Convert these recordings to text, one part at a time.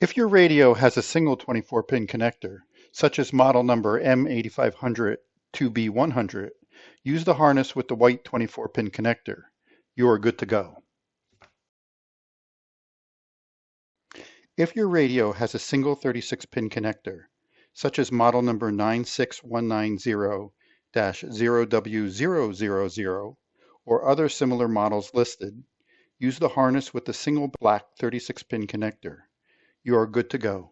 If your radio has a single 24-pin connector, such as model number M8500 2B100, use the harness with the white 24-pin connector. You are good to go. If your radio has a single 36-pin connector, such as model number 96190-0W000 or other similar models listed, use the harness with the single black 36-pin connector. You are good to go.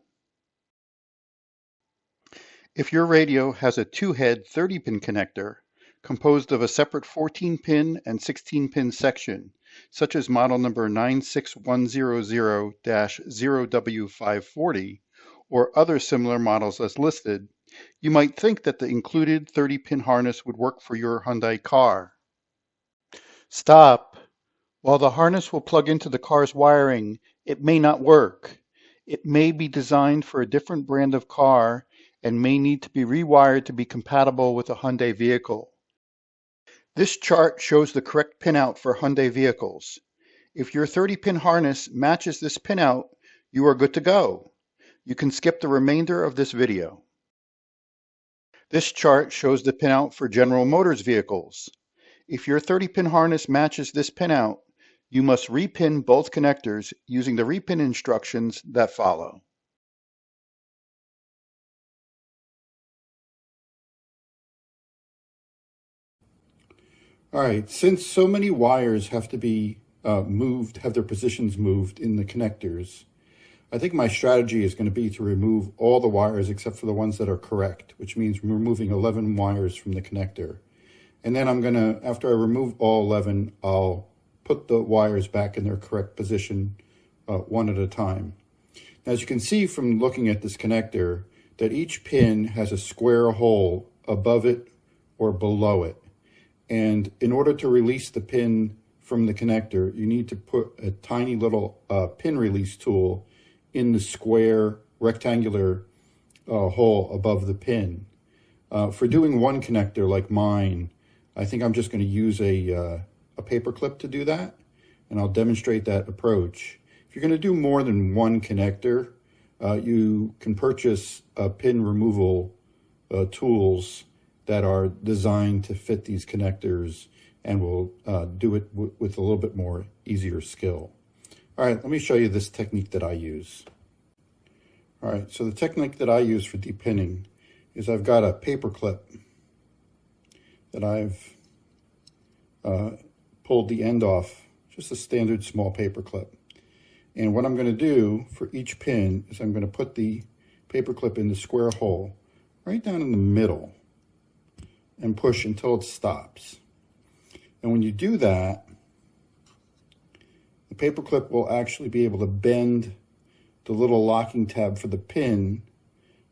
If your radio has a two-head 30-pin connector composed of a separate 14-pin and 16-pin section, such as model number 96100-0W540 or other similar models as listed, you might think that the included 30-pin harness would work for your Hyundai car. Stop. While the harness will plug into the car's wiring, it may not work. It may be designed for a different brand of car and may need to be rewired to be compatible with a Hyundai vehicle. This chart shows the correct pinout for Hyundai vehicles. If your 30-pin harness matches this pinout, you are good to go. You can skip the remainder of this video. This chart shows the pinout for General Motors vehicles. If your 30-pin harness matches this pinout, you must repin both connectors using the repin instructions that follow. All right, since so many wires have to be moved, have their positions moved in the connectors, I think my strategy is going to be to remove all the wires except for the ones that are correct, which means removing 11 wires from the connector. And then I'm going to, after I remove all 11, I'll put the wires back in their correct position one at a time. Now, as you can see from looking at this connector, that each pin has a square hole above it or below it. And in order to release the pin from the connector, you need to put a tiny little pin release tool in the square rectangular hole above the pin. For doing one connector like mine, I think I'm just going to use a paper clip to do that, and I'll demonstrate that approach. If you're going to do more than one connector, you can purchase pin removal tools that are designed to fit these connectors and will do it with a little bit more easier skill. All right, let me show you this technique that I use. All right, so the technique that I use for depinning is I've got a paper clip that I've pulled the end off, just a standard small paper clip. And what I'm going to do for each pin is I'm going to put the paper clip in the square hole right down in the middle and push until it stops. And when you do that, the paper clip will actually be able to bend the little locking tab for the pin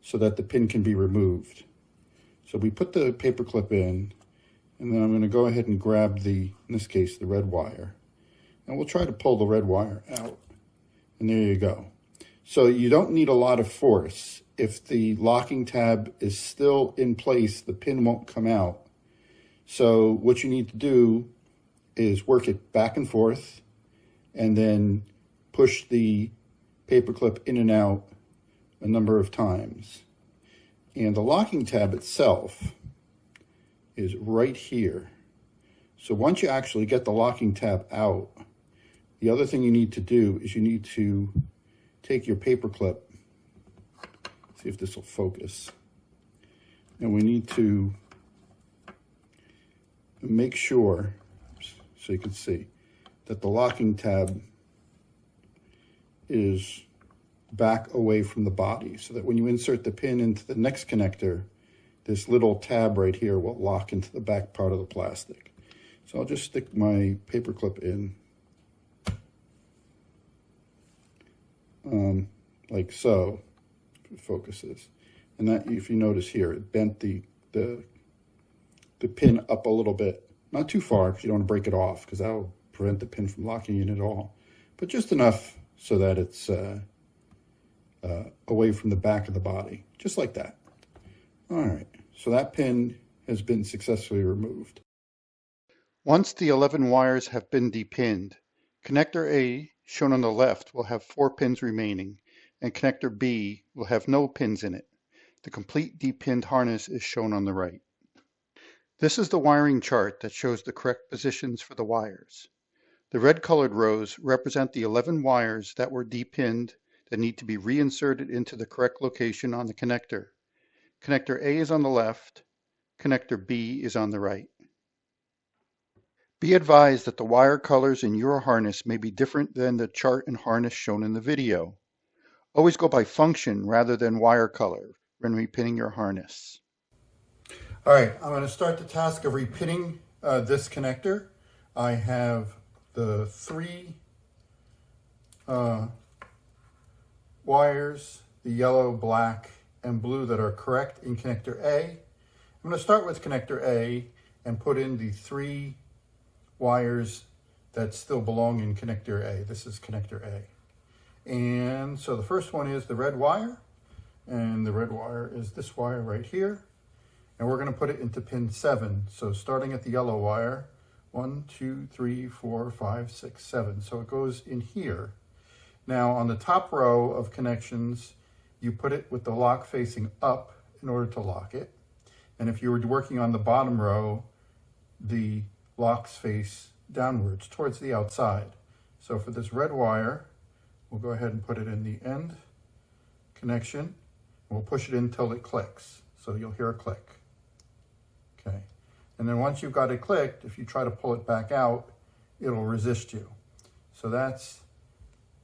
so that the pin can be removed. So we put the paper clip in, and then I'm going to go ahead and grab in this case, the red wire. And we'll try to pull the red wire out. And there you go. So you don't need a lot of force. If the locking tab is still in place, the pin won't come out. So what you need to do is work it back and forth and then push the paper clip in and out a number of times. And the locking tab itself is right here. So once you actually get the locking tab out, the other thing you need to do is you need to take your paper clip, see if this will focus, and we need to make sure, so you can see, that the locking tab is back away from the body so that when you insert the pin into the next connector, this little tab right here will lock into the back part of the plastic. So I'll just stick my paper clip in like so, if it focuses. And that, if you notice here, it bent the pin up a little bit. Not too far, because you don't want to break it off, because that will prevent the pin from locking in at all. But just enough so that it's away from the back of the body, just like that. All right, so that pin has been successfully removed. Once the 11 wires have been depinned, connector A, shown on the left, will have 4 pins remaining, and connector B will have no pins in it. The complete depinned harness is shown on the right. This is the wiring chart that shows the correct positions for the wires. The red colored rows represent the 11 wires that were depinned that need to be reinserted into the correct location on the connector. Connector A is on the left, connector B is on the right. Be advised that the wire colors in your harness may be different than the chart and harness shown in the video. Always go by function rather than wire color when repinning your harness. All right, I'm going to start the task of repinning this connector. I have the 3 wires, the yellow, black, and blue that are correct in connector A. I'm going to start with connector A and put in the 3 wires that still belong in connector A. This is connector A. And so the first one is the red wire, and the red wire is this wire right here. And we're going to put it into pin 7. So starting at the yellow wire, 1, 2, 3, 4, 5, 6, 7. So it goes in here. Now on the top row of connections, you put it with the lock facing up in order to lock it. And if you were working on the bottom row, the locks face downwards towards the outside. So for this red wire, we'll go ahead and put it in the end connection. We'll push it in until it clicks. So you'll hear a click. Okay. And then once you've got it clicked, if you try to pull it back out, it'll resist you. So that's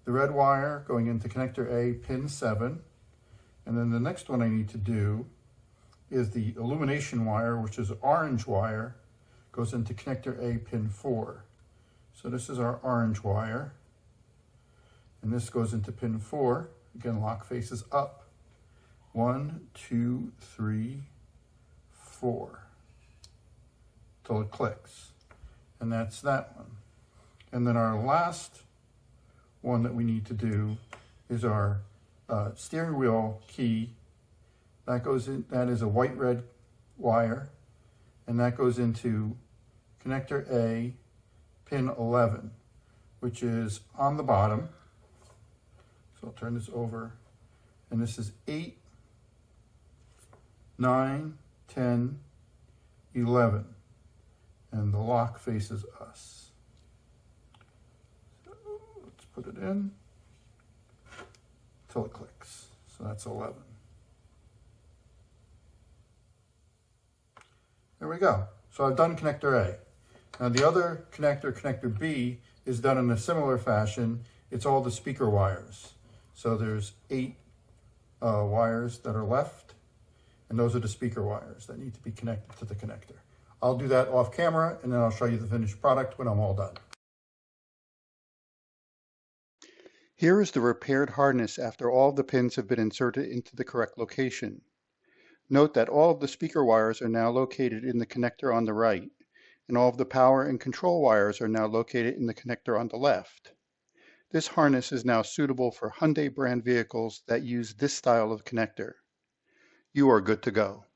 the red wire going into connector A, pin 7. And then the next one I need to do is the illumination wire, which is orange wire, goes into connector A, pin 4. So this is our orange wire. And this goes into pin 4. Again, lock faces up. 1, 2, 3, 4. Till it clicks. And that's that one. And then our last one that we need to do is our steering wheel key. That goes in, that is a white red wire, and that goes into connector A, pin 11, which is on the bottom. So I'll turn this over, and this is 8, 9, 10, 11. And the lock faces us. So let's put it in until it clicks. So that's 11. There we go. So I've done connector A. Now the other connector, connector B, is done in a similar fashion. It's all the speaker wires. So there's 8 wires that are left, and those are the speaker wires that need to be connected to the connector. I'll do that off camera, and then I'll show you the finished product when I'm all done. Here is the repaired harness after all of the pins have been inserted into the correct location. Note that all of the speaker wires are now located in the connector on the right, and all of the power and control wires are now located in the connector on the left. This harness is now suitable for Hyundai brand vehicles that use this style of connector. You are good to go.